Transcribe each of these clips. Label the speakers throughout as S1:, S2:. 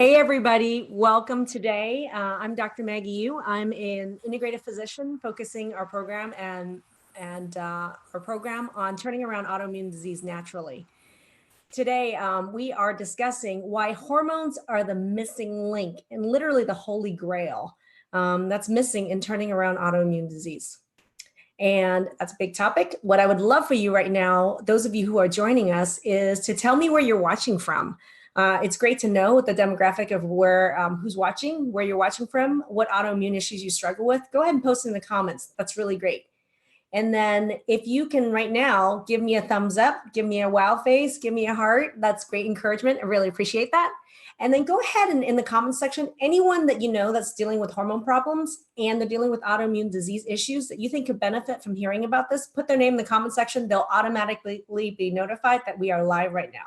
S1: Hey everybody, welcome today. I'm Dr. Maggie Yu. I'm an integrative physician focusing our program our program on turning around autoimmune disease naturally. Today, we are discussing why hormones are the missing link and literally the holy grail that's missing in turning around autoimmune disease. And that's a big topic. What I would love for you right now, those of you who are joining us, is to tell me where you're watching from. It's great to know the demographic of where who's watching, where you're watching from, what autoimmune issues you struggle with. Go ahead and post in the comments. That's really great. And then if you can right now, give me a thumbs up, give me a wow face, give me a heart. That's great encouragement. I really appreciate that. And then go ahead and in the comments section, anyone that you know that's dealing with hormone problems and they're dealing with autoimmune disease issues that you think could benefit from hearing about this, put their name in the comment section. They'll automatically be notified that we are live right now.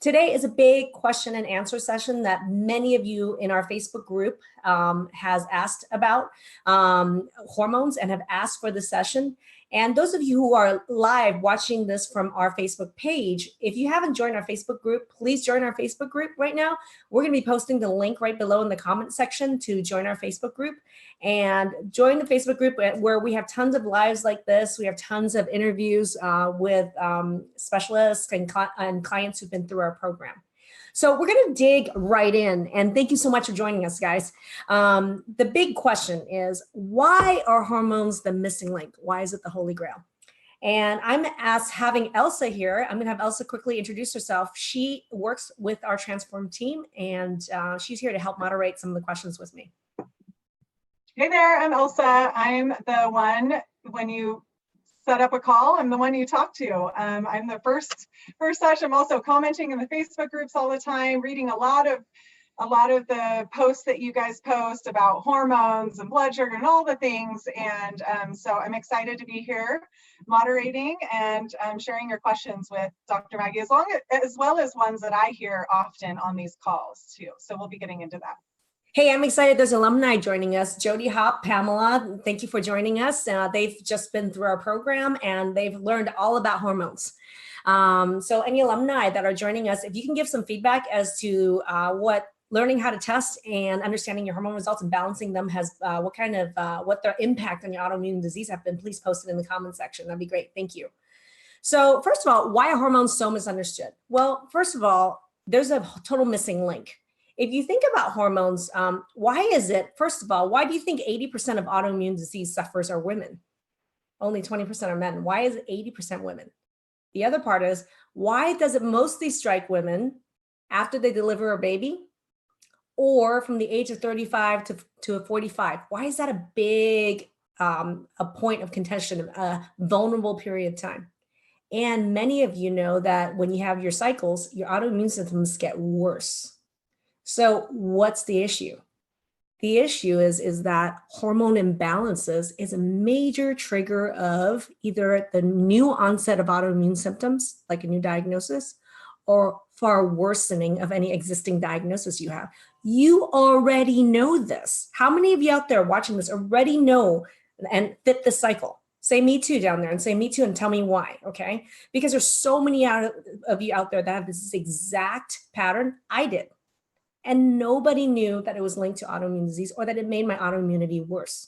S1: Today is a big question and answer session that many of you in our Facebook group has asked about hormones and have asked for the session. And those of you who are live watching this from our Facebook page, if you haven't joined our Facebook group, please join our Facebook group right now. We're going to be posting the link right below in the comment section to join our Facebook group. And join the Facebook group where we have tons of lives like this. We have tons of interviews with specialists and clients who've been through our program. So we're going to dig right in, and thank you so much for joining us, guys. The big question is, why are hormones the missing link? Why is it the holy grail? And I'm having Elsa here. I'm going to have Elsa quickly introduce herself. She works with our Transform team, and she's here to help moderate some of the questions with me.
S2: Hey there, I'm Elsa. I'm the one, when you set up a call, I'm the one you talk to. I'm the first touch. I'm also commenting in the Facebook groups all the time, reading a lot of the posts that you guys post about hormones and blood sugar and all the things. And so I'm excited to be here moderating and sharing your questions with Dr. Maggie, as well as ones that I hear often on these calls too. So we'll be getting into that.
S1: Hey, I'm excited. There's alumni joining us. Jody Hop, Pamela, thank you for joining us. They've just been through our program and they've learned all about hormones. So any alumni that are joining us, if you can give some feedback as to what learning how to test and understanding your hormone results and balancing them has, what their impact on your autoimmune disease have been, please post it in the comment section. That'd be great. Thank you. So first of all, why are hormones so misunderstood? Well, first of all, there's a total missing link. If you think about hormones, why is it, first of all, why do you think 80% of autoimmune disease sufferers are women? Only 20% are men. Why is it 80% women? The other part is, why does it mostly strike women after they deliver a baby or from the age of 35 to 45? Why is that a big a point of contention, a vulnerable period of time? And many of you know that when you have your cycles, your autoimmune symptoms get worse. So what's the issue? The issue is that hormone imbalances is a major trigger of either the new onset of autoimmune symptoms, like a new diagnosis, or far worsening of any existing diagnosis you have. You already know this. How many of you out there watching this already know and fit the cycle? Say me too down there and say me too and tell me why, okay? Because there's so many of you out there that have this exact pattern. I did. And nobody knew that it was linked to autoimmune disease or that it made my autoimmunity worse,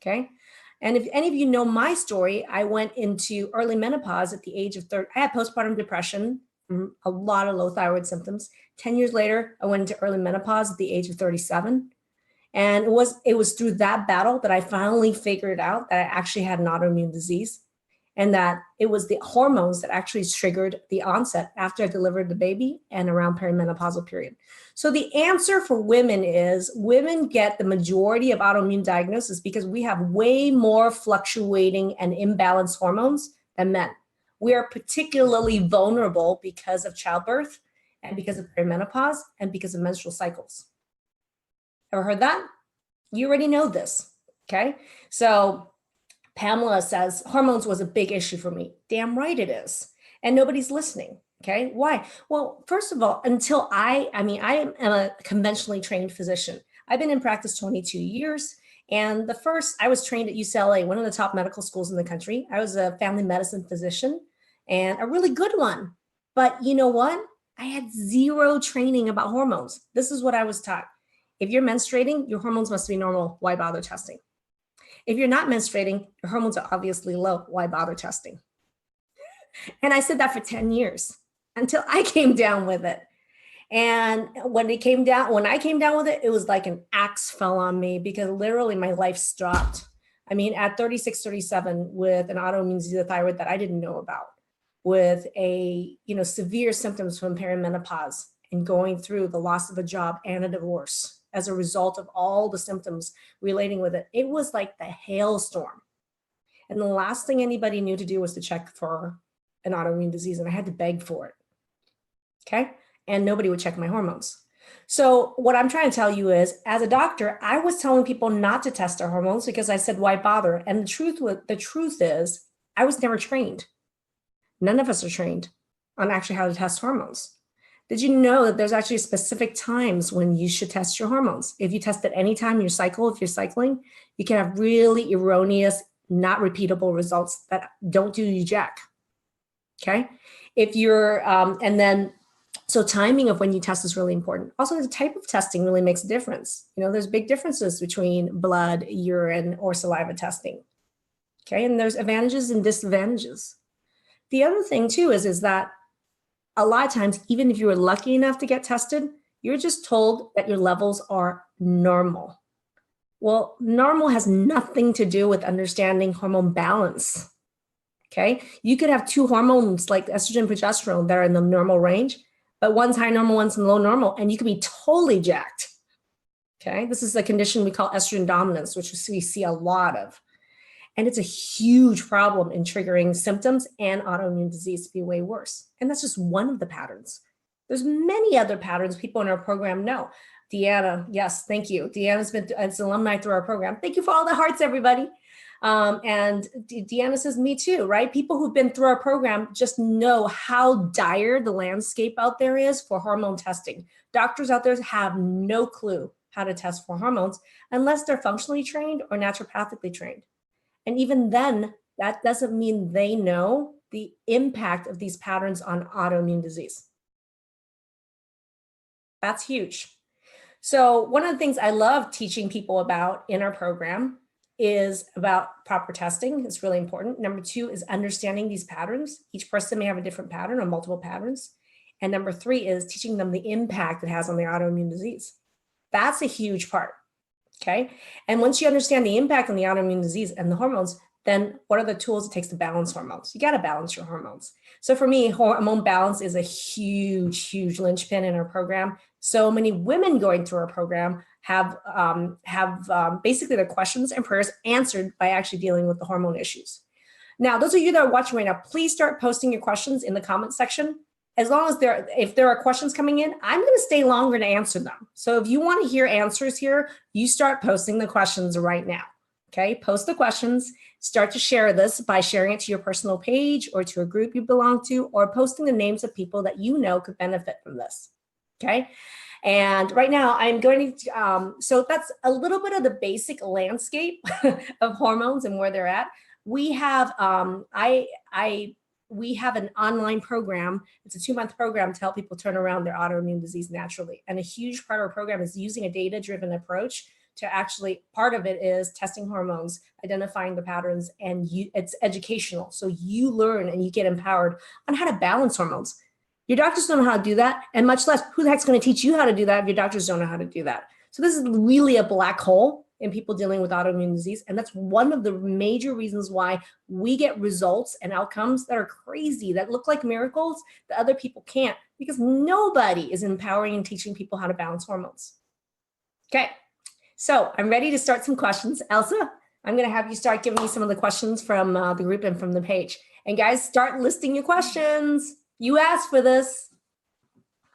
S1: okay? And if any of you know my story, I went into early menopause at the age of 30. I had postpartum depression, a lot of low thyroid symptoms. 10 years later, I went into early menopause at the age of 37. And it was through that battle that I finally figured out that I actually had an autoimmune disease and that it was the hormones that actually triggered the onset after I delivered the baby and around perimenopausal period. So the answer for women is women get the majority of autoimmune diagnosis because we have way more fluctuating and imbalanced hormones than men. We are particularly vulnerable because of childbirth and because of perimenopause and because of menstrual cycles. Ever heard that? You already know this, okay? So Pamela says, hormones was a big issue for me. Damn right it is. And nobody's listening, okay? Why? Well, first of all, until I am a conventionally trained physician. I've been in practice 22 years. And I was trained at UCLA, one of the top medical schools in the country. I was a family medicine physician and a really good one. But you know what? I had zero training about hormones. This is what I was taught. If you're menstruating, your hormones must be normal. Why bother testing? If you're not menstruating, your hormones are obviously low. Why bother testing? And I said that for 10 years until I came down with it. And when I came down with it, it was like an axe fell on me because literally my life stopped. I mean, at 36, 37 with an autoimmune disease of thyroid that I didn't know about, with severe symptoms from perimenopause and going through the loss of a job and a divorce as a result of all the symptoms relating with it. It was like the hailstorm. And the last thing anybody knew to do was to check for an autoimmune disease. And I had to beg for it. Okay. And nobody would check my hormones. So what I'm trying to tell you is, as a doctor, I was telling people not to test their hormones because I said, why bother? And the truth is, I was never trained. None of us are trained on actually how to test hormones. Did you know that there's actually specific times when you should test your hormones? If you test at any time if you're cycling, you can have really erroneous, not repeatable results that don't do you jack. Okay. If you're, so timing of when you test is really important. Also, the type of testing really makes a difference. There's big differences between blood, urine, or saliva testing. Okay. And there's advantages and disadvantages. The other thing too is that a lot of times, even if you were lucky enough to get tested, you're just told that your levels are normal. Well, normal has nothing to do with understanding hormone balance. Okay. You could have two hormones like estrogen and progesterone that are in the normal range, but one's high normal, one's low normal, and you could be totally jacked. Okay. This is a condition we call estrogen dominance, which we see a lot of. And it's a huge problem in triggering symptoms and autoimmune disease to be way worse. And that's just one of the patterns. There's many other patterns people in our program know. Deanna, yes, thank you. Deanna's been as an alumni through our program. Thank you for all the hearts, everybody. And Deanna says, me too, right? People who've been through our program just know how dire the landscape out there is for hormone testing. Doctors out there have no clue how to test for hormones unless they're functionally trained or naturopathically trained. And even then, that doesn't mean they know the impact of these patterns on autoimmune disease. That's huge. So one of the things I love teaching people about in our program is about proper testing. It's really important. Number two is understanding these patterns. Each person may have a different pattern or multiple patterns. And number three is teaching them the impact it has on their autoimmune disease. That's a huge part. Okay. And once you understand the impact on the autoimmune disease and the hormones, then what are the tools it takes to balance hormones? You got to balance your hormones. So for me, hormone balance is a huge, huge linchpin in our program. So many women going through our program have basically their questions and prayers answered by actually dealing with the hormone issues. Now, those of you that are watching right now, please start posting your questions in the comment section. As long as if there are questions coming in, I'm going to stay longer to answer them. So if you want to hear answers here, you start posting the questions right now. Okay, post the questions, start to share this by sharing it to your personal page or to a group you belong to, or posting the names of people that you know could benefit from this. Okay, and right now I'm going to, so that's a little bit of the basic landscape of hormones and where they're at. We have, we have an online program. It's a 2-month program to help people turn around their autoimmune disease naturally. And a huge part of our program is using a data-driven approach to actually, part of it is testing hormones, identifying the patterns, and it's educational. So you learn and you get empowered on how to balance hormones. Your doctors don't know how to do that, and much less, who the heck's going to teach you how to do that if your doctors don't know how to do that? So this is really a black hole in people dealing with autoimmune disease. And that's one of the major reasons why we get results and outcomes that are crazy, that look like miracles that other people can't, because nobody is empowering and teaching people how to balance hormones. Okay, so I'm ready to start some questions. Elsa, I'm going to have you start giving me some of the questions from the group and from the page. And guys, start listing your questions. You asked for this.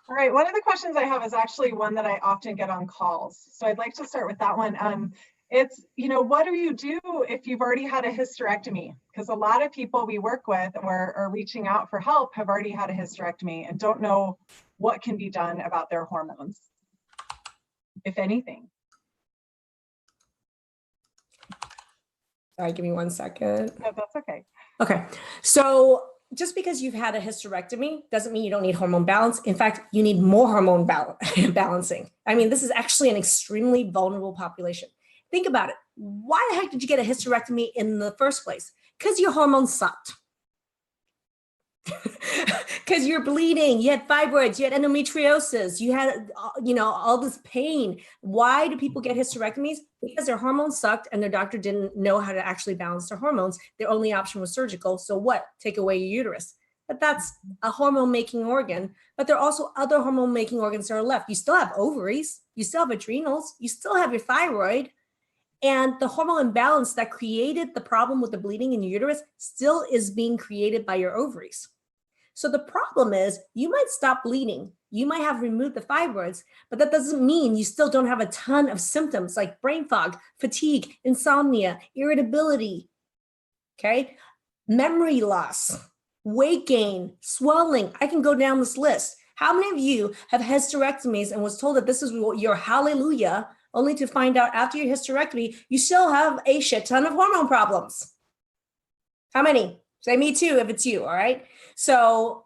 S2: All right, one of the questions I have is actually one that I often get on calls. So I'd like to start with that one. It's, what do you do if you've already had a hysterectomy? Because a lot of people we work with or are reaching out for help have already had a hysterectomy and don't know what can be done about their hormones, if anything.
S1: Sorry, give me 1 second.
S2: No, that's okay.
S1: Okay, so just because you've had a hysterectomy doesn't mean you don't need hormone balance. In fact, you need more hormone balancing. I mean, this is actually an extremely vulnerable population. Think about it. Why the heck did you get a hysterectomy in the first place? Because your hormones sucked. Because you're bleeding, you had fibroids, you had endometriosis, you had, all this pain. Why do people get hysterectomies? Because their hormones sucked and their doctor didn't know how to actually balance their hormones. Their only option was surgical. So what? Take away your uterus. But that's a hormone making organ. But there are also other hormone making organs that are left. You still have ovaries, you still have adrenals, you still have your thyroid. And the hormone imbalance that created the problem with the bleeding in your uterus still is being created by your ovaries. So the problem is you might stop bleeding. You might have removed the fibroids, but that doesn't mean you still don't have a ton of symptoms like brain fog, fatigue, insomnia, irritability, okay? Memory loss, weight gain, swelling. I can go down this list. How many of you have hysterectomies and was told that this is your hallelujah, only to find out after your hysterectomy, you still have a shit ton of hormone problems? How many? Say me too if it's you, all right? So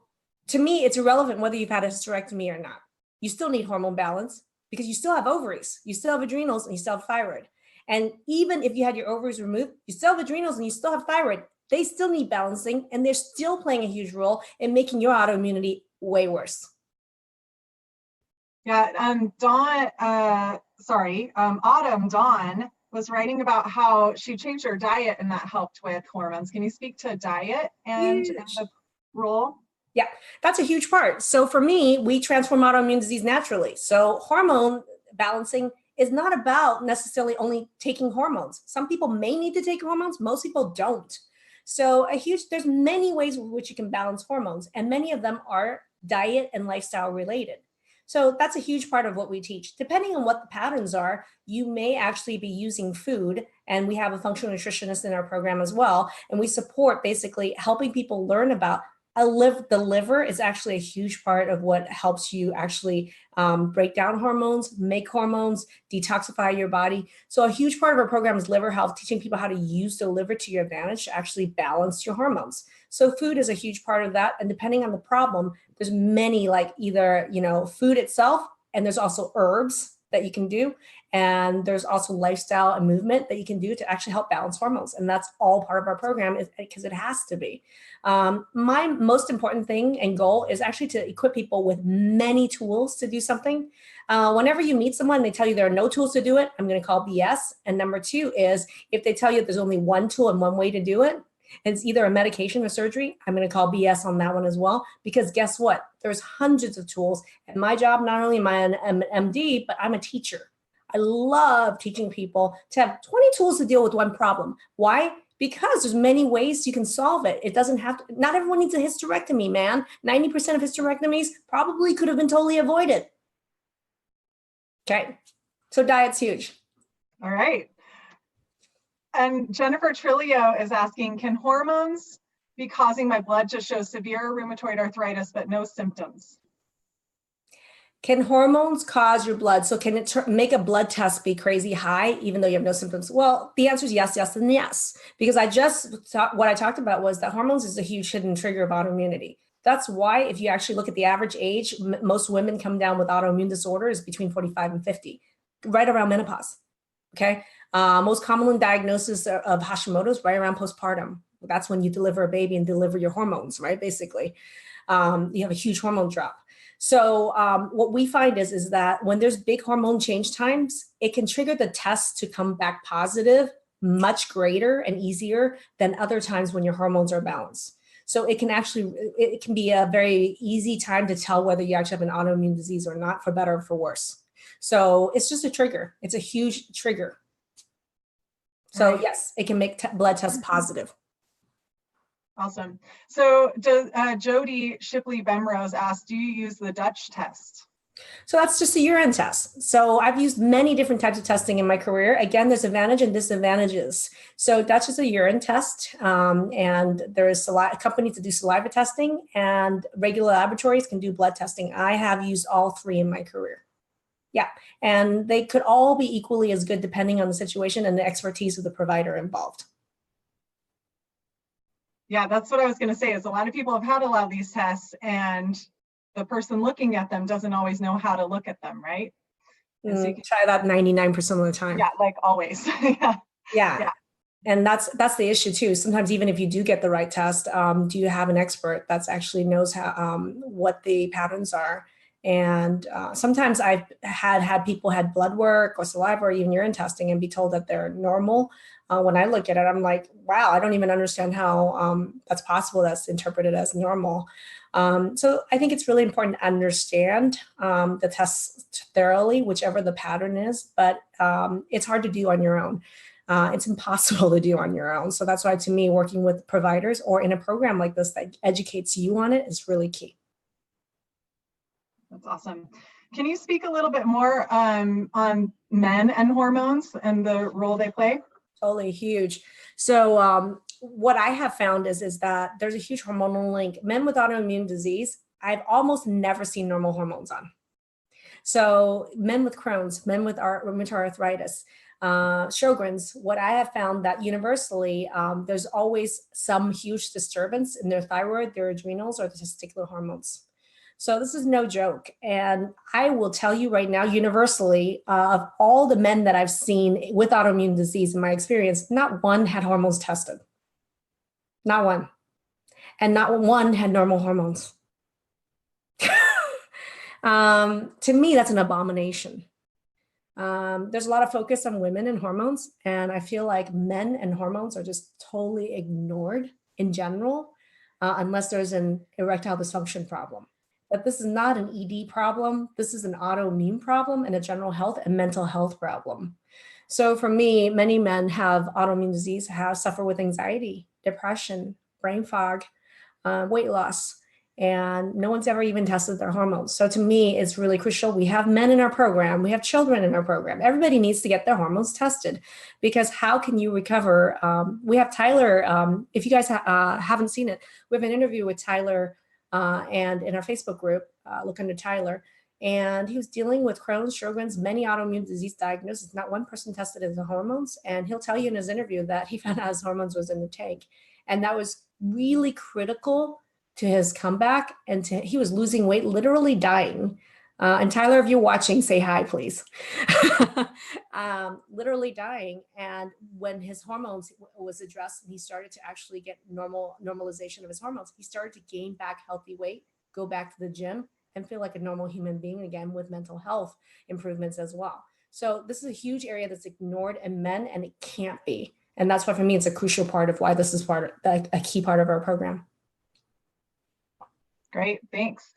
S1: to me, it's irrelevant whether you've had a hysterectomy or not. You still need hormone balance because you still have ovaries, you still have adrenals, and you still have thyroid. And even if you had your ovaries removed, you still have adrenals and you still have thyroid. They still need balancing, and they're still playing a huge role in making your autoimmunity way worse.
S2: Yeah, Autumn Dawn was writing about how she changed her diet and that helped with hormones. Can you speak to diet and the role?
S1: Yeah, that's a huge part. So for me, we transform autoimmune disease naturally. So hormone balancing is not about necessarily only taking hormones. Some people may need to take hormones, most people don't. So there's many ways in which you can balance hormones, and many of them are diet and lifestyle related. So that's a huge part of what we teach. Depending on what the patterns are, you may actually be using food, and we have a functional nutritionist in our program as well. And we support basically helping people learn about the liver is actually a huge part of what helps you actually break down hormones, make hormones, detoxify your body. So a huge part of our program is liver health, teaching people how to use the liver to your advantage to actually balance your hormones. So food is a huge part of that. And depending on the problem, there's many, like either, food itself, and there's also herbs that you can do. And there's also lifestyle and movement that you can do to actually help balance hormones. And that's all part of our program because it has to be. My most important thing and goal is actually to equip people with many tools to do something. Whenever you meet someone, they tell you there are no tools to do it, I'm going to call BS. And number two is if they tell you there's only one tool and one way to do it, and it's either a medication or surgery, I'm going to call BS on that one as well. Because guess what? There's hundreds of tools. And my job, not only am I an MD, but I'm a teacher. I love teaching people to have 20 tools to deal with one problem. Why? Because there's many ways you can solve it. It doesn't have to, not everyone needs a hysterectomy, man. 90% of hysterectomies probably could have been totally avoided. Okay, so diet's huge.
S2: All right. And Jennifer Trilio is asking, can hormones be causing my blood to show severe rheumatoid arthritis but no symptoms?
S1: Can hormones cause your blood? So can it make a blood test be crazy high, even though you have no symptoms? Well, the answer is yes, yes, and yes. Because what I talked about was that hormones is a huge hidden trigger of autoimmunity. That's why if you actually look at the average age, most women come down with autoimmune disorders between 45 and 50, right around menopause, okay? Most common diagnosis of Hashimoto's right around postpartum. That's when you deliver a baby and deliver your hormones, right? Basically, you have a huge hormone drop. So what we find is that when there's big hormone change times, it can trigger the test to come back positive much greater and easier than other times when your hormones are balanced. So it can be a very easy time to tell whether you actually have an autoimmune disease or not, for better or for worse. So it's just a trigger. It's a huge trigger. So right. Yes, it can make blood tests positive.
S2: Awesome. So Jody Shipley Bemrose asked, do you use the Dutch test?
S1: So that's just a urine test. So I've used many different types of testing in my career. Again, there's advantage and disadvantages. So Dutch is a urine test, and there's companies that do saliva testing, and regular laboratories can do blood testing. I have used all three in my career. Yeah, and they could all be equally as good depending on the situation and the expertise of the provider involved.
S2: Yeah, that's what I was going to say is a lot of people have had a lot of these tests and the person looking at them doesn't always know how to look at them, right? And so you can,
S1: Try that 99% of the time.
S2: yeah, like always. Yeah.
S1: Yeah. And that's the issue too. Sometimes even if you do get the right test, do you have an expert that's actually knows how what the patterns are? And sometimes I've had people had blood work or saliva or even urine testing and be told that they're normal. When I look at it, I'm like, wow, I don't even understand how that's possible. That's interpreted as normal. So I think it's really important to understand the test thoroughly, whichever the pattern is, but it's hard to do on your own. It's impossible to do on your own. So that's why, to me, working with providers or in a program like this that educates you on it is really key.
S2: That's awesome. Can you speak a little bit more on men and hormones and the role they play?
S1: Totally huge. So what I have found is that there's a huge hormonal link. Men with autoimmune disease, I've almost never seen normal hormones on. So men with Crohn's, men with rheumatoid arthritis, Sjogren's, what I have found that universally, there's always some huge disturbance in their thyroid, their adrenals, or the testicular hormones. So this is no joke. And I will tell you right now, universally, of all the men that I've seen with autoimmune disease in my experience, not one had hormones tested. Not one. And not one had normal hormones. To me, that's an abomination. There's a lot of focus on women and hormones, and I feel like men and hormones are just totally ignored in general, unless there's an erectile dysfunction problem. But this is not an ED problem. This is an autoimmune problem and a general health and mental health problem. So for me, many men have autoimmune disease, suffer with anxiety, depression, brain fog, weight loss, and no one's ever even tested their hormones. So to me, it's really crucial. We have men in our program. We have children in our program. Everybody needs to get their hormones tested, because how can you recover? We have Tyler. If you guys haven't seen it, we have an interview with Tyler and in our Facebook group, look under Tyler. And he was dealing with Crohn's, Sjogren's, many autoimmune disease diagnoses. Not one person tested his hormones. And he'll tell you in his interview that he found out his hormones was in the tank. And that was really critical to his comeback. And he was losing weight, literally dying. And Tyler, if you're watching, say hi, please. Literally dying. And when his hormones was addressed and he started to actually get normalization of his hormones, he started to gain back healthy weight, go back to the gym, and feel like a normal human being again, with mental health improvements as well. So this is a huge area that's ignored in men, and it can't be. And that's why, for me, it's a crucial part of why this is a key part of our program.
S2: Great, thanks.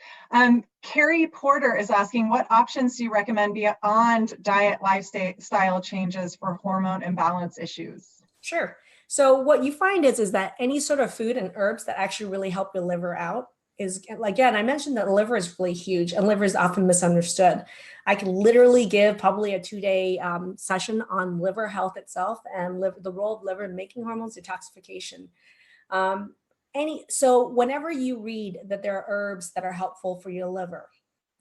S2: Carrie Porter is asking, what options do you recommend beyond diet lifestyle changes for hormone imbalance issues?
S1: Sure. So what you find is that any sort of food and herbs that actually really help your liver out is, again, I mentioned that liver is really huge and liver is often misunderstood. I can literally give probably a 2-day session on liver health itself and the role of liver in making hormones, detoxification. So whenever you read that there are herbs that are helpful for your liver,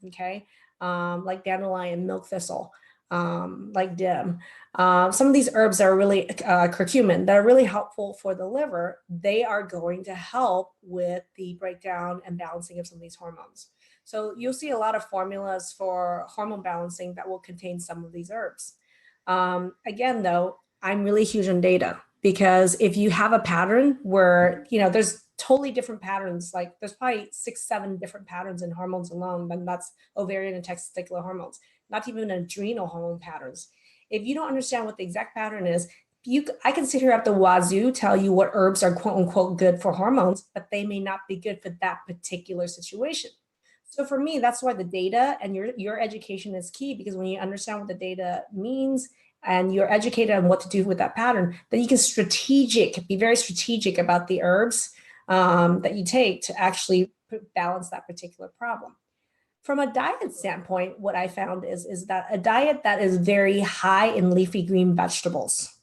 S1: okay, like dandelion, milk thistle, like dim, some of these herbs are really curcumin that are really helpful for the liver. They are going to help with the breakdown and balancing of some of these hormones. So you'll see a lot of formulas for hormone balancing that will contain some of these herbs. Again, though, I'm really huge on data, because if you have a pattern where, there's totally different patterns, like there's probably 6-7 different patterns in hormones alone, then that's ovarian and testicular hormones, not even adrenal hormone patterns. If you don't understand what the exact pattern is, I can sit here at the wazoo, tell you what herbs are quote unquote good for hormones, but they may not be good for that particular situation. So for me, that's why the data and your education is key, because when you understand what the data means and you're educated on what to do with that pattern, then you can be very strategic about the herbs that you take to actually balance that particular problem. From a diet standpoint, what I found is that a diet that is very high in leafy green vegetables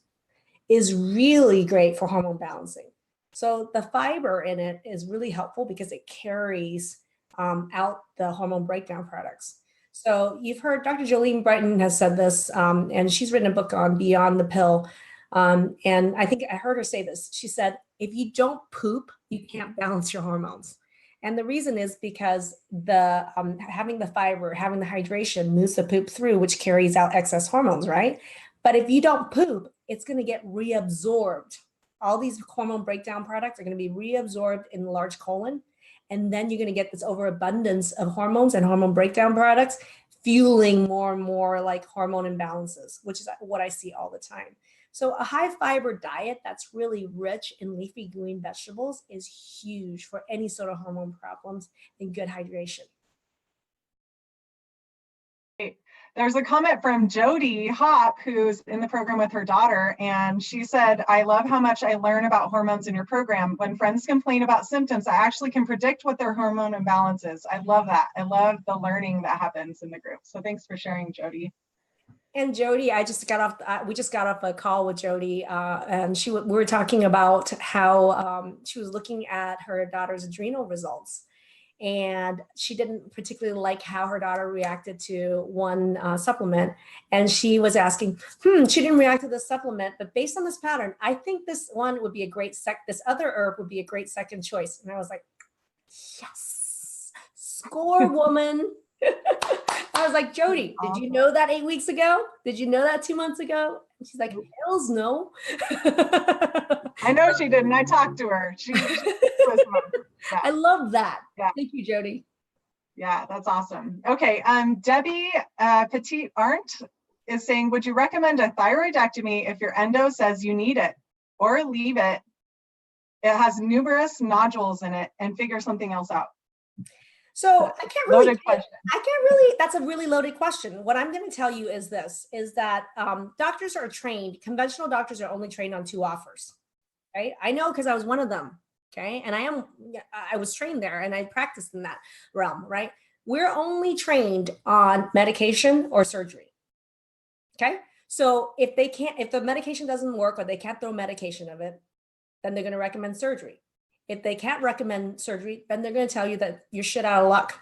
S1: is really great for hormone balancing. So the fiber in it is really helpful because it carries out the hormone breakdown products. So you've heard Dr. Jolene Brighton has said this, and she's written a book on Beyond the Pill. And I think I heard her say this. She said, if you don't poop you can't balance your hormones. And the reason is because the having the fiber, having the hydration moves the poop through, which carries out excess hormones, right? But if you don't poop, it's going to get reabsorbed. All these hormone breakdown products are going to be reabsorbed in the large colon. And then you're going to get this overabundance of hormones and hormone breakdown products, fueling more and more like hormone imbalances, which is what I see all the time. So a high fiber diet that's really rich in leafy green vegetables is huge for any sort of hormone problems and good hydration.
S2: There's a comment from Jody Hop, who's in the program with her daughter, and she said, I love how much I learn about hormones in your program. When friends complain about symptoms, I actually can predict what their hormone imbalance is. I love that. I love the learning that happens in the group. So thanks for sharing, Jody.
S1: And Jody, we just got off a call with Jody, and we were talking about how she was looking at her daughter's adrenal results. And she didn't particularly like how her daughter reacted to one supplement. And she was asking, she didn't react to the supplement, but based on this pattern, I think this one would be a great this other herb would be a great second choice. And I was like, yes, score, woman. I was like, Jody, did you know that 8 weeks ago? Did you know that 2 months ago? And she's like, hells no.
S2: I know she didn't. I talked to her. She was
S1: yeah. I love that.
S2: Yeah.
S1: Thank you, Jody.
S2: Yeah, that's awesome. Okay, Debbie Petit Arndt is saying, would you recommend a thyroidectomy if your endo says you need it, or leave it? It has numerous nodules in it, and figure something else out.
S1: So I can't really, that's a really loaded question. What I'm going to tell you is this, is that doctors are trained, conventional doctors are only trained on 2 offers, right? I know because I was one of them, okay? And I was trained there and I practiced in that realm, right? We're only trained on medication or surgery, okay? So if the medication doesn't work or they can't throw medication of it, then they're going to recommend surgery. If they can't recommend surgery, then they're going to tell you that you're shit out of luck.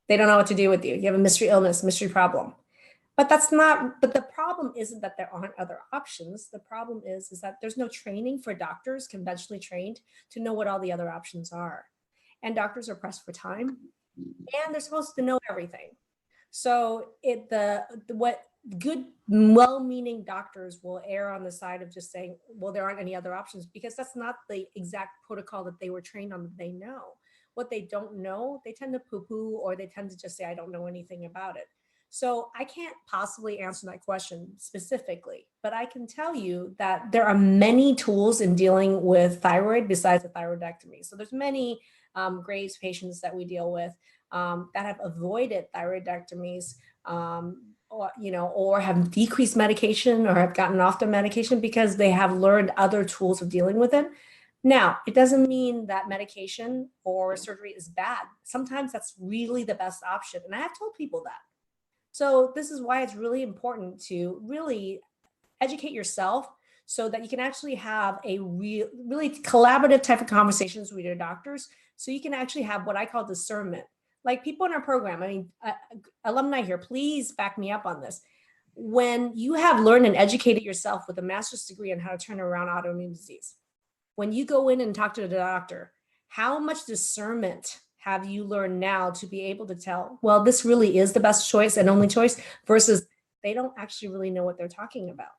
S1: They don't know what to do with you. You have a mystery illness, mystery problem. But the problem isn't that there aren't other options. The problem is that there's no training for doctors, conventionally trained, to know what all the other options are. And doctors are pressed for time, and they're supposed to know everything. So what good, well-meaning doctors will err on the side of just saying, well, there aren't any other options, because that's not the exact protocol that they were trained on, that they know. What they don't know, they tend to poo-poo, or they tend to just say, I don't know anything about it. So I can't possibly answer that question specifically, but I can tell you that there are many tools in dealing with thyroid besides the thyroidectomy. So there's many Graves patients that we deal with that have avoided thyroidectomies, or have decreased medication or have gotten off their medication because they have learned other tools of dealing with it. Now, it doesn't mean that medication or surgery is bad. Sometimes that's really the best option. And I have told people that. So this is why it's really important to really educate yourself so that you can actually have a really collaborative type of conversations with your doctors, so you can actually have what I call discernment. Like people in our program, I mean, alumni here, please back me up on this. When you have learned and educated yourself with a master's degree on how to turn around autoimmune disease, when you go in and talk to the doctor, how much discernment have you learned now to be able to tell, well, this really is the best choice and only choice, versus they don't actually really know what they're talking about.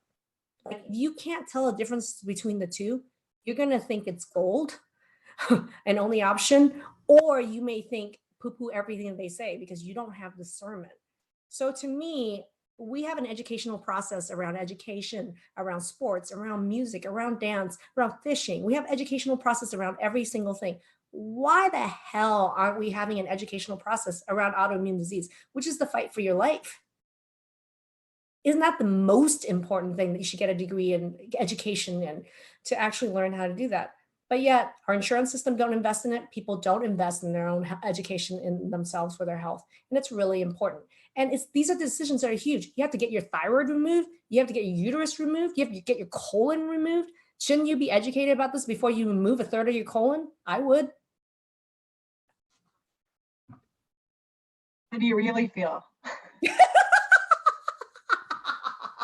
S1: Like, if you can't tell a difference between the two, you're going to think it's gold, an only option, or you may think poo-poo everything that they say because you don't have discernment. So to me, we have an educational process around education, around sports, around music, around dance, around fishing. We have educational process around every single thing. Why the hell aren't we having an educational process around autoimmune disease, which is the fight for your life? Isn't that the most important thing, that you should get a degree in education and to actually learn how to do that? But yet our insurance system don't invest in it. People don't invest in their own education in themselves for their health. And it's really important. And these are decisions that are huge. You have to get your thyroid removed. You have to get your uterus removed. You have to get your colon removed. Shouldn't you be educated about this before you remove a third of your colon? I would.
S2: How do you really feel?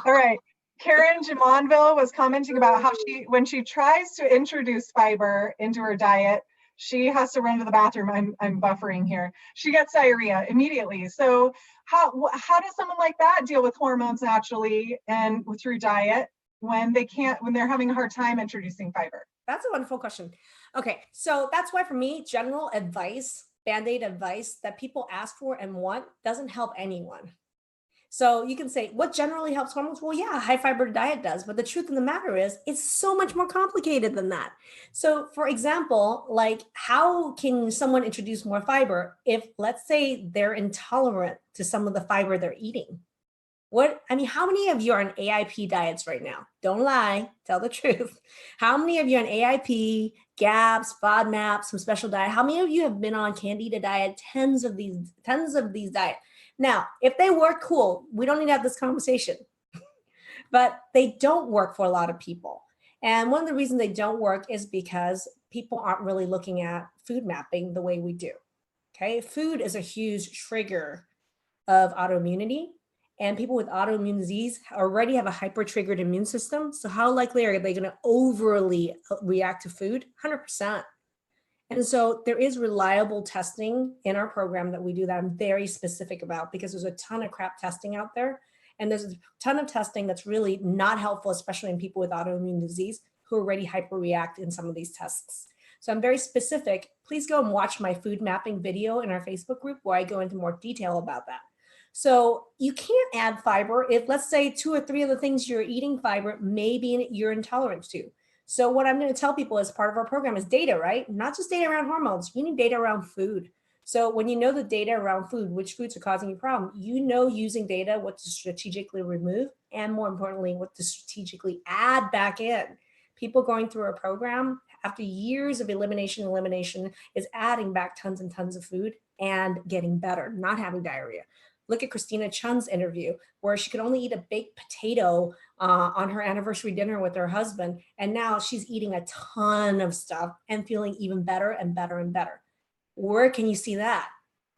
S2: All right. Karen Jamonville was commenting about how when she tries to introduce fiber into her diet, she has to run to the bathroom. I'm buffering here. She gets diarrhea immediately. So how does someone like that deal with hormones naturally and through diet when they're having a hard time introducing fiber?
S1: That's a wonderful question. Okay, so that's why for me, general advice, Band-Aid advice that people ask for and want doesn't help anyone. So you can say, what generally helps hormones? Well, yeah, a high fiber diet does. But the truth of the matter is, it's so much more complicated than that. So for example, like how can someone introduce more fiber if, let's say, they're intolerant to some of the fiber they're eating? How many of you are on AIP diets right now? Don't lie, tell the truth. How many of you are on AIP, GAPS, FODMAP, some special diet? How many of you have been on Candida diet, tens of these diets? Now, if they work, cool. We don't need to have this conversation, but they don't work for a lot of people. And one of the reasons they don't work is because people aren't really looking at food mapping the way we do. Okay, food is a huge trigger of autoimmunity. And people with autoimmune disease already have a hyper-triggered immune system. So how likely are they going to overly react to food? 100%. And so there is reliable testing in our program that we do that I'm very specific about, because there's a ton of crap testing out there. And there's a ton of testing that's really not helpful, especially in people with autoimmune disease who already hyperreact in some of these tests. So I'm very specific. Please go and watch my food mapping video in our Facebook group where I go into more detail about that. So you can't add fiber if, let's say, 2 or 3 of the things you're eating fiber, maybe you're intolerant to. So what I'm going to tell people as part of our program is data, right? Not just data around hormones. You need data around food. So when you know the data around food, which foods are causing you problem, you know, using data, what to strategically remove, and more importantly, what to strategically add back in. People going through our program after years of elimination is adding back tons and tons of food and getting better, not having diarrhea. Look at Christina Chun's interview where she could only eat a baked potato on her anniversary dinner with her husband. And now she's eating a ton of stuff and feeling even better and better and better. Where can you see that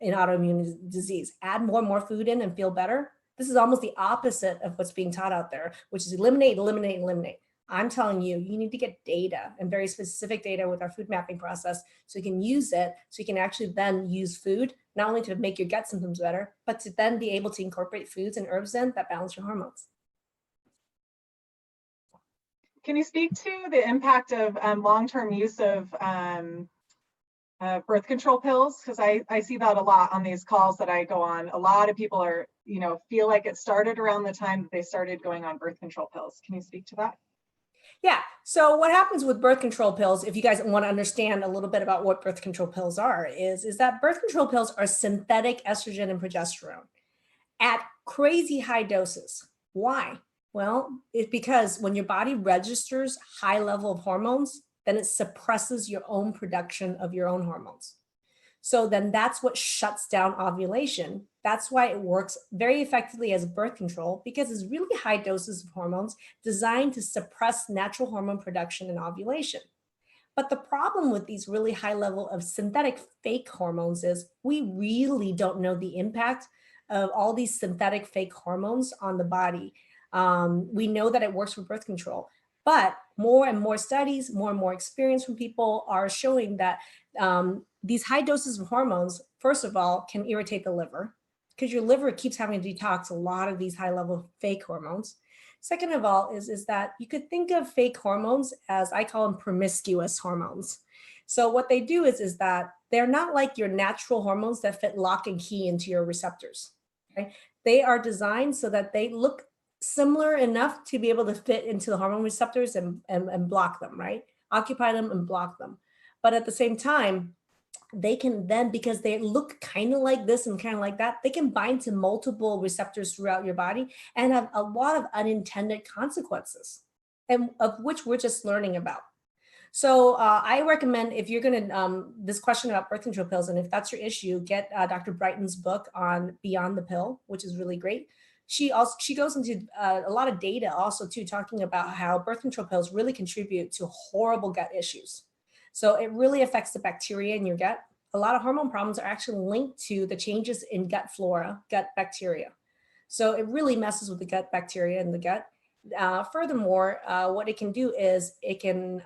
S1: in autoimmune disease? Add more and more food in and feel better. This is almost the opposite of what's being taught out there, which is eliminate, eliminate, eliminate. I'm telling you, you need to get data and very specific data with our food mapping process so you can use it, so you can actually then use food, not only to make your gut symptoms better, but to then be able to incorporate foods and herbs in that balance your hormones.
S2: Can you speak to the impact of long-term use of birth control pills? Because I see that a lot on these calls that I go on. A lot of people are, feel like it started around the time that they started going on birth control pills. Can you speak to that?
S1: Yeah. So what happens with birth control pills, if you guys want to understand a little bit about what birth control pills are, is that birth control pills are synthetic estrogen and progesterone at crazy high doses. Why? Well, it's because when your body registers high level of hormones, then it suppresses your own production of your own hormones. So then that's what shuts down ovulation. That's why it works very effectively as birth control, because it's really high doses of hormones designed to suppress natural hormone production and ovulation. But the problem with these really high level of synthetic fake hormones is we really don't know the impact of all these synthetic fake hormones on the body. We know that it works for birth control, but more and more studies, more and more experience from people are showing that these high doses of hormones, first of all, can irritate the liver because your liver keeps having to detox a lot of these high level fake hormones. Second of all is that you could think of fake hormones as, I call them promiscuous hormones. So what they do is that they're not like your natural hormones that fit lock and key into your receptors. Okay? They are designed so that they look similar enough to be able to fit into the hormone receptors and block them, right? Occupy them and block them. But at the same time, they can then, because they look kind of like this and kind of like that, they can bind to multiple receptors throughout your body and have a lot of unintended consequences, and of which we're just learning about. So I recommend, if you're going to, this question about birth control pills, and if that's your issue, get Dr. Brighton's book on Beyond the Pill, which is really great. She goes into a lot of data also too, talking about how birth control pills really contribute to horrible gut issues. So it really affects the bacteria in your gut. A lot of hormone problems are actually linked to the changes in gut flora, gut bacteria. So it really messes with the gut bacteria in the gut. Furthermore, what it can do is it can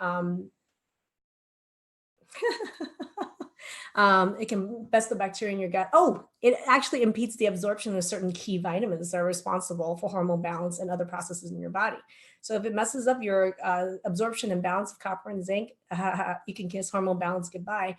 S1: it can best the bacteria in your gut. Oh, it actually impedes the absorption of certain key vitamins that are responsible for hormone balance and other processes in your body. So if it messes up your absorption and balance of copper and zinc, you can kiss hormone balance goodbye.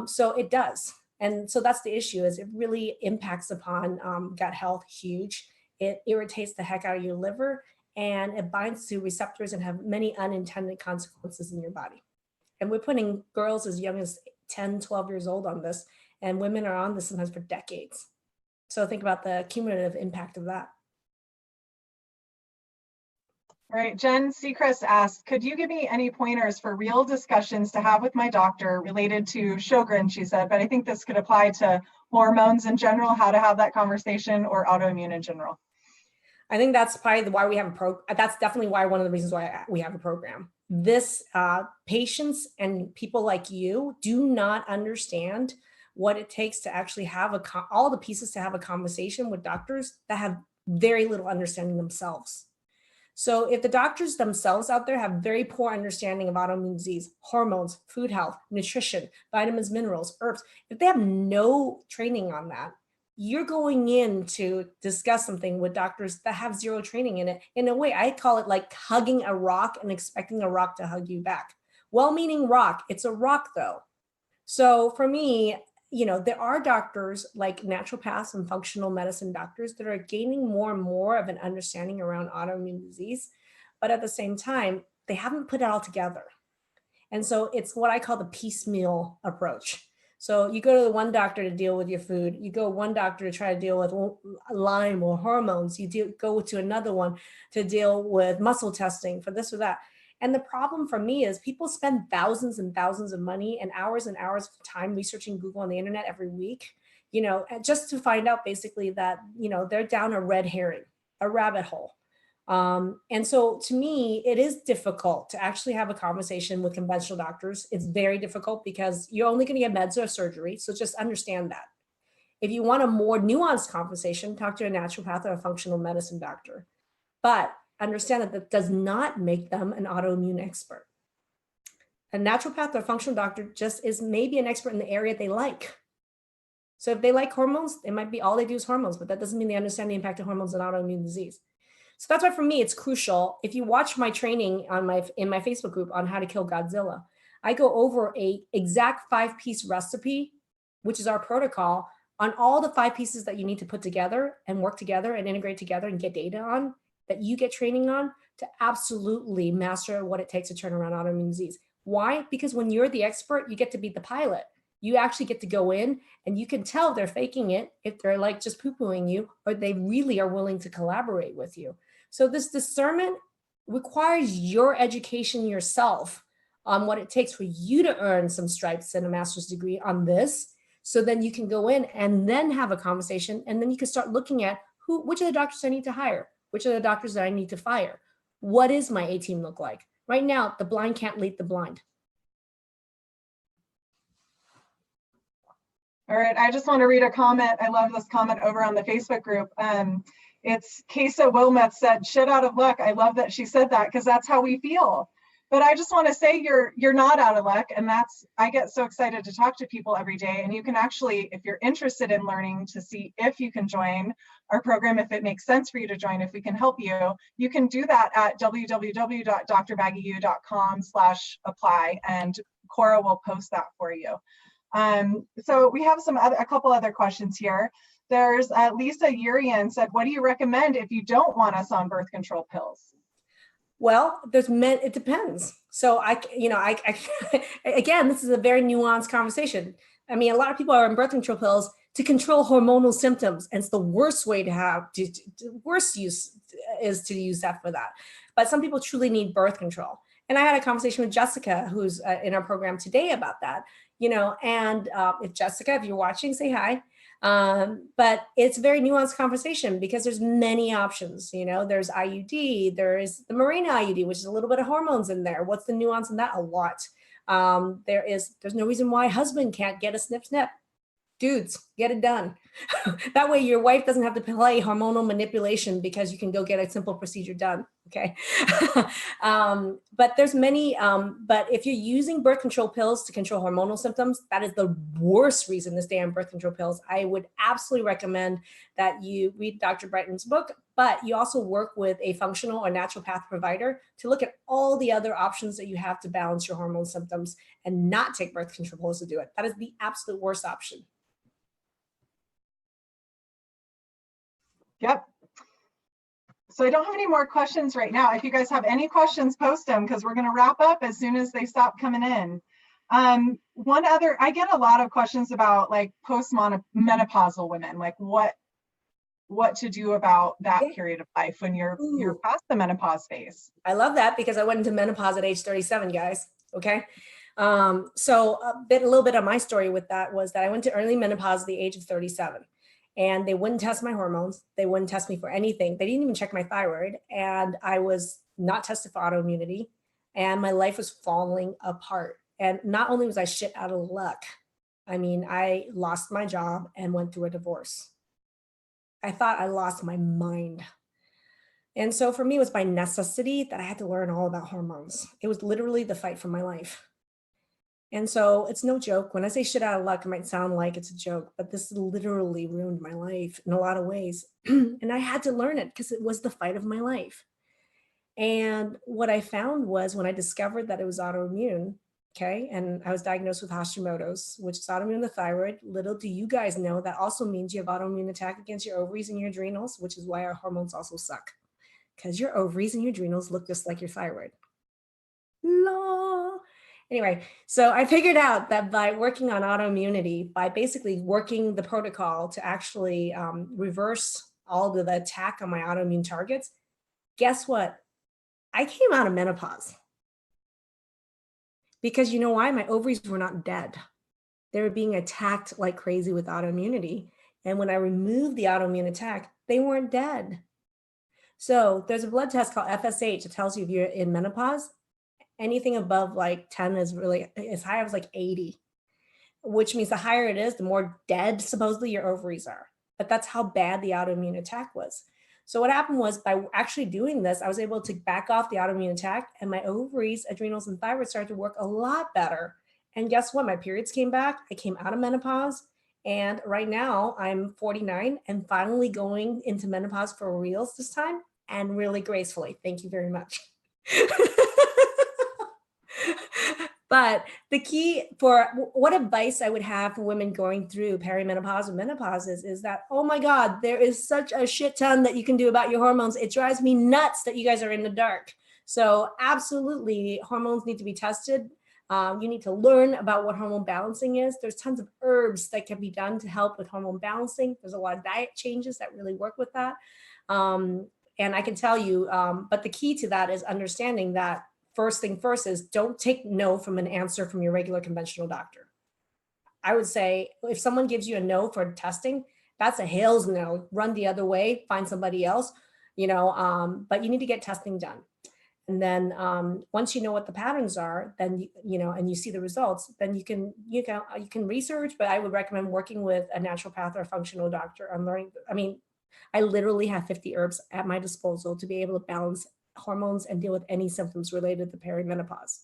S1: So it does. And so that's the issue, is it really impacts upon gut health, huge. It irritates the heck out of your liver, and it binds to receptors and have many unintended consequences in your body. And we're putting girls as young as 10, 12 years old on this, and women are on this sometimes for decades. So think about the cumulative impact of that.
S2: All right, Jen Seacrest asked, could you give me any pointers for real discussions to have with my doctor related to Sjogren, she said, but I think this could apply to hormones in general, how to have that conversation, or autoimmune in general.
S1: I think that's probably why we have that's definitely why one of the reasons why we have a program. This patients and people like you do not understand what it takes to actually have all the pieces to have a conversation with doctors that have very little understanding themselves. So if the doctors themselves out there have very poor understanding of autoimmune disease, hormones, food health, nutrition, vitamins, minerals, herbs, if they have no training on that, you're going in to discuss something with doctors that have zero training in it. In a way, I call it like hugging a rock and expecting a rock to hug you back. Well-meaning rock, it's a rock though. So for me, there are doctors like naturopaths and functional medicine doctors that are gaining more and more of an understanding around autoimmune disease, but at the same time, they haven't put it all together. And so it's what I call the piecemeal approach. So you go to the one doctor to deal with your food. You go one doctor to try to deal with Lyme or hormones. You go to another one to deal with muscle testing for this or that. And the problem for me is people spend thousands and thousands of money and hours of time researching Google on the internet every week, just to find out basically that, they're down a red herring, a rabbit hole. And so to me, it is difficult to actually have a conversation with conventional doctors. It's very difficult because you're only going to get meds or surgery. So just understand that. If you want a more nuanced conversation, talk to a naturopath or a functional medicine doctor. But understand that does not make them an autoimmune expert. A naturopath or functional doctor just is maybe an expert in the area they like. So if they like hormones, it might be all they do is hormones, but that doesn't mean they understand the impact of hormones on autoimmune disease. So that's why for me, it's crucial. If you watch my training in my Facebook group on how to kill Godzilla, I go over a exact 5-piece recipe, which is our protocol, on all the 5 pieces that you need to put together and work together and integrate together and get data on, that you get training on to absolutely master what it takes to turn around autoimmune disease. Why? Because when you're the expert, you get to be the pilot. You actually get to go in and you can tell they're faking it if they're like just poo-pooing you, or they really are willing to collaborate with you. So this discernment requires your education yourself on what it takes for you to earn some stripes and a master's degree on this. So then you can go in and then have a conversation, and then you can start looking at which of the doctors I need to hire, which are the doctors that I need to fire. What is my A team look like? Right now, the blind can't lead the blind.
S2: All right, I just want to read a comment. I love this comment over on the Facebook group. It's Kesa Wilmeth said, shit out of luck. I love that she said that because that's how we feel. But I just want to say you're not out of luck. And I get so excited to talk to people every day. And you can actually, if you're interested in learning to see if you can join our program, if it makes sense for you to join, if we can help you, you can do that at www.drmaggieyu.com/apply, and Cora will post that for you. So we have a couple other questions here. There's Lisa Urian said, what do you recommend if you don't want us on birth control pills?
S1: Well, it depends. So again, this is a very nuanced conversation. I mean, a lot of people are on birth control pills to control hormonal symptoms. And it's the worst way worst use is to use that for that. But some people truly need birth control. And I had a conversation with Jessica, who's in our program today, about that, and if Jessica, if you're watching, say hi. But it's a very nuanced conversation because there's many options. There's IUD, there is the Mirena IUD, which is a little bit of hormones in there. What's the nuance in that? A lot. There's no reason why husband can't get a snip snip. Dudes, get it done. That way your wife doesn't have to play hormonal manipulation because you can go get a simple procedure done. Okay. But there's many, but if you're using birth control pills to control hormonal symptoms, that is the worst reason to stay on birth control pills. I would absolutely recommend that you read Dr. Brighton's book, but you also work with a functional or naturopath provider to look at all the other options that you have to balance your hormone symptoms and not take birth control pills to do it. That is the absolute worst option.
S2: Yep. So I don't have any more questions right now. If you guys have any questions, post them because we're going to wrap up as soon as they stop coming in. One other, I get a lot of questions about like post-menopausal women, like what to do about that period of life when you're past the menopause phase.
S1: I love that because I went into menopause at age 37, guys. Okay. So a little bit of my story with that was that I went to early menopause at the age of 37. And they wouldn't test my hormones. They wouldn't test me for anything. They didn't even check my thyroid. And I was not tested for autoimmunity. And my life was falling apart. And not only was I shit out of luck, I mean, I lost my job and went through a divorce. I thought I lost my mind. And so for me, it was by necessity that I had to learn all about hormones. It was literally the fight for my life. And so it's no joke. When I say shit out of luck, it might sound like it's a joke, but this literally ruined my life in a lot of ways. And I had to learn it because it was the fight of my life. And what I found was when I discovered that it was autoimmune, okay, and I was diagnosed with Hashimoto's, which is autoimmune of the thyroid. Little do you guys know that also means you have autoimmune attack against your ovaries and your adrenals, which is why our hormones also suck, because your ovaries and your adrenals look just like your thyroid. Law. Anyway, so I figured out that by working on autoimmunity, by basically working the protocol to actually reverse all of the attack on my autoimmune targets, guess what? I came out of menopause. Because you know why? My ovaries were not dead. They were being attacked like crazy with autoimmunity. And when I removed the autoimmune attack, they weren't dead. So there's a blood test called FSH that tells you if you're in menopause. Anything above like 10 is really, as high as like 80, which means the higher it is, the more dead supposedly your ovaries are. But that's how bad the autoimmune attack was. So what happened was by actually doing this, I was able to back off the autoimmune attack and my ovaries, adrenals, and thyroid started to work a lot better. And guess what? My periods came back. I came out of menopause. And right now I'm 49 and finally going into menopause for reals this time and really gracefully. Thank you very much. But the key for what advice I would have for women going through perimenopause or menopause is that, oh my God, there is such a shit ton that you can do about your hormones. It drives me nuts that you guys are in the dark. So absolutely, hormones need to be tested. You need to learn about what hormone balancing is. There's tons of herbs that can be done to help with hormone balancing. There's a lot of diet changes that really work with that. And I can tell you, but the key to that is understanding that first thing first is don't take no from an answer from your regular conventional doctor. I would say if someone gives you a no for testing, that's a hell's no. Run the other way, find somebody else, but you need to get testing done. And then once you know what the patterns are, then and you see the results, then you can research. But I would recommend working with a naturopath or a functional doctor on learning. I mean, I literally have 50 herbs at my disposal to be able to balance hormones and deal with any symptoms related to perimenopause.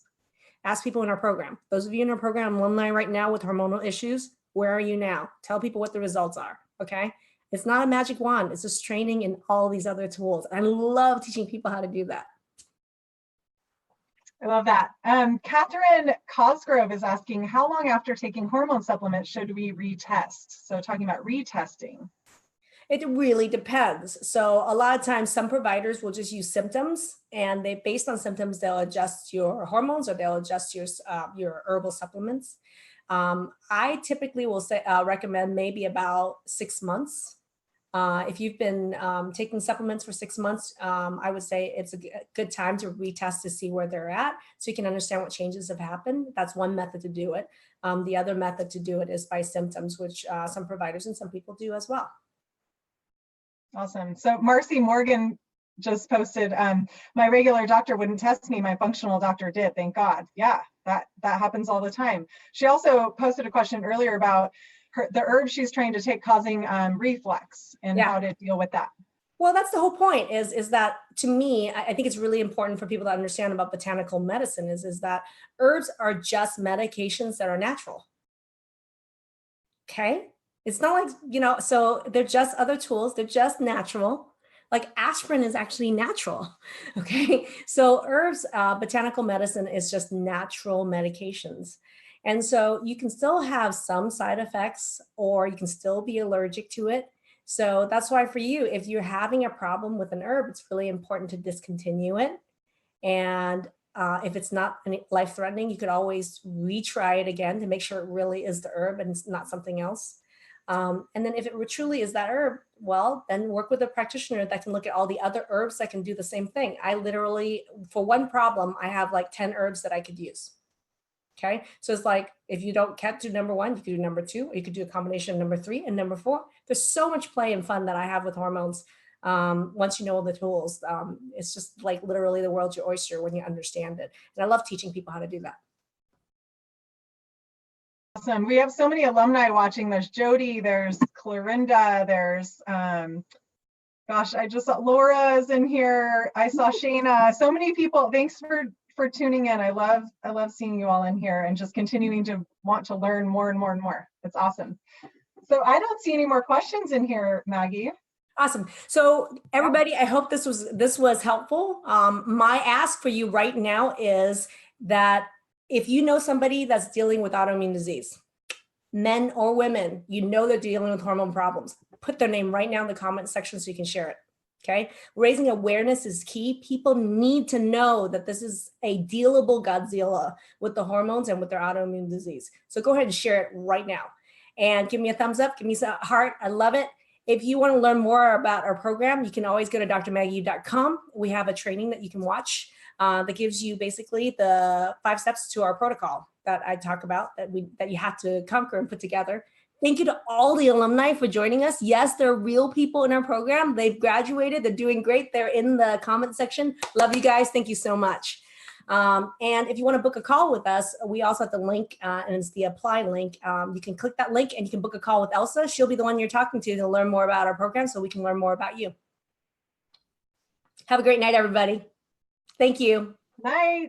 S1: Ask people in our program. Those of you in our program alumni right now with hormonal issues, where are you now? Tell people what the results are, okay? It's not a magic wand. It's just training in all these other tools. I love teaching people how to do that.
S2: I love that. Catherine Cosgrove is asking, how long after taking hormone supplements should we retest? So talking about retesting.
S1: It really depends. So a lot of times some providers will just use symptoms and based on symptoms, they'll adjust your hormones or they'll adjust your herbal supplements. I typically will say, recommend maybe about 6 months. If you've been taking supplements for 6 months, I would say it's a good time to retest to see where they're at so you can understand what changes have happened. That's one method to do it. The other method to do it is by symptoms, which some providers and some people do as well.
S2: Awesome. So Marcy Morgan just posted, my regular doctor wouldn't test me. My functional doctor did. Thank God. Yeah, that happens all the time. She also posted a question earlier about the herb she's trying to take causing reflux and how to deal with that.
S1: Well, that's the whole point is that to me, I think it's really important for people to understand about botanical medicine is that herbs are just medications that are natural. Okay. It's not like, you know, so they're just other tools. They're just natural. Like aspirin is actually natural. Okay. So herbs, botanical medicine is just natural medications. And so you can still have some side effects or you can still be allergic to it. So that's why for you, if you're having a problem with an herb, it's really important to discontinue it. And if it's not life-threatening, you could always retry it again to make sure it really is the herb and it's not something else. And then if it truly is that herb, well, then work with a practitioner that can look at all the other herbs that can do the same thing. I literally, for one problem, I have like 10 herbs that I could use. Okay. So it's like, if you can't do number one, you could do number two, or you could do a combination of number three and number four. There's so much play and fun that I have with hormones. Once you know the tools, it's just like literally the world's your oyster when you understand it. And I love teaching people how to do that.
S2: Awesome. We have so many alumni watching. There's Jody, there's Clarinda, there's, gosh, I just saw Laura's in here. I saw Shayna. So many people. Thanks for tuning in. I love seeing you all in here and just continuing to want to learn more and more and more. It's awesome. So I don't see any more questions in here, Maggie.
S1: Awesome. So everybody, I hope this was helpful. My ask for you right now is that if you know somebody that's dealing with autoimmune disease, men or women, you know they're dealing with hormone problems, put their name right now in the comment section so you can share it. Okay. Raising awareness is key. People need to know that this is a dealable Godzilla with the hormones and with their autoimmune disease. So go ahead and share it right now and give me a thumbs up. Give me a heart. I love it. If you want to learn more about our program, you can always go to drmaggieyu.com. We have a training that you can watch that gives you basically the 5 steps to our protocol that I talk about that you have to conquer and put together. Thank you to all the alumni for joining us. Yes, they're real people in our program. They've graduated. They're doing great. They're in the comment section. Love you guys. Thank you so much. And if you want to book a call with us, we also have the link, and it's the apply link. You can click that link and you can book a call with Elsa. She'll be the one you're talking to learn more about our program so we can learn more about you. Have a great night, everybody. Thank you.
S2: Night.